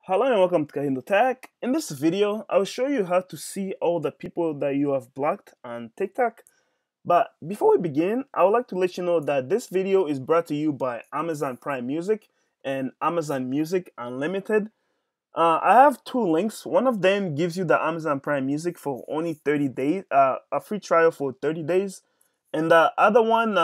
Hello and welcome to KahindoTech. In this video, I'll show you how to see all the people that you have blocked on TikTok. But before we begin, I would like to let you know that this video is brought to you by Amazon Prime Music and Amazon Music Unlimited. I have two links. One of them gives you the Amazon Prime Music for only 30 days, a free trial for 30 days. And the other one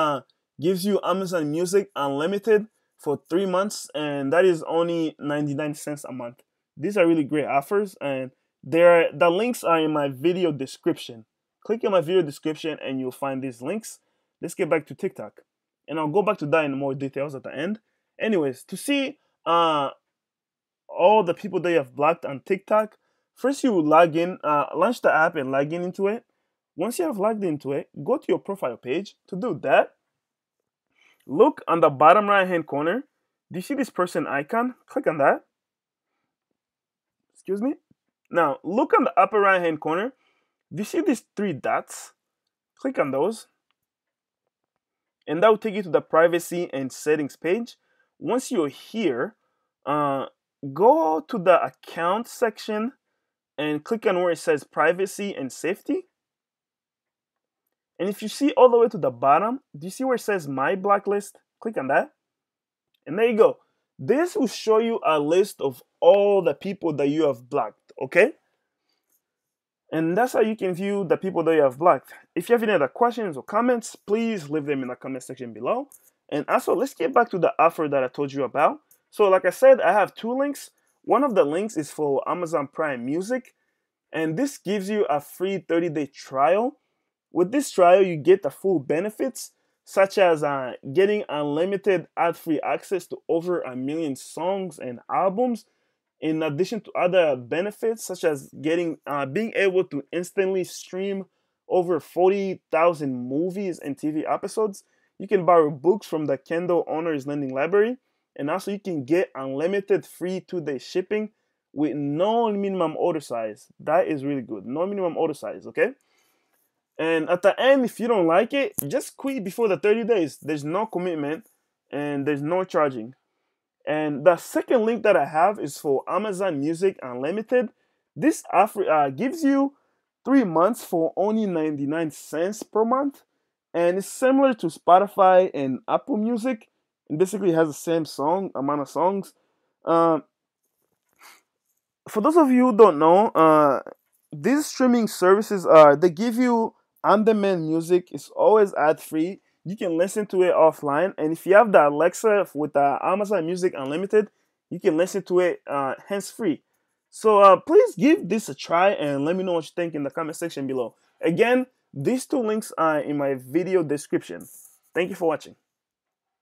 gives you Amazon Music Unlimited for 3 months, and that is only 99 cents a month. These are really great offers, and the links are in my video description. Click on my video description and you'll find these links. Let's get back to TikTok, and I'll go back to that in more details at the end. Anyways, to see all the people that you have blocked on TikTok, first you will log in, launch the app and log in into it. Once you have logged into it, go to your profile page. To do that, look on the bottom right hand corner. Do you see this person icon? Click on that. Excuse me. Now look on the upper right hand corner. Do you see these three dots? Click on those, and that will take you to the privacy and settings page. Once you're here, go to the account section and click on where it says privacy and safety. And if you see all the way to the bottom, do you see where it says my blacklist? Click on that. And there you go. This will show you a list of all the people that you have blocked, okay? And that's how you can view the people that you have blocked. If you have any other questions or comments, please leave them in the comment section below. And also, let's get back to the offer that I told you about. So like I said, I have two links. One of the links is for Amazon Prime Music, and this gives you a free 30-day trial. With this trial, you get the full benefits, such as getting unlimited ad-free access to over 1 million songs and albums, in addition to other benefits, such as being able to instantly stream over 40,000 movies and TV episodes. You can borrow books from the Kindle Owner's Lending Library, and also you can get unlimited free 2-day shipping with no minimum order size. That is really good. No minimum order size, okay? And at the end, if you don't like it, just quit before the 30 days. There's no commitment and there's no charging. And the second link that I have is for Amazon Music Unlimited. This offer gives you 3 months for only 99 cents per month. And it's similar to Spotify and Apple Music. And basically it has the same amount of songs. For those of you who don't know, these streaming services they give you on-demand music. It's always ad-free. You can listen to it offline, and if you have the Alexa with Amazon Music Unlimited, you can listen to it hands-free. So please give this a try and let me know what you think in the comment section below. Again, these two links are in my video description. Thank you for watching.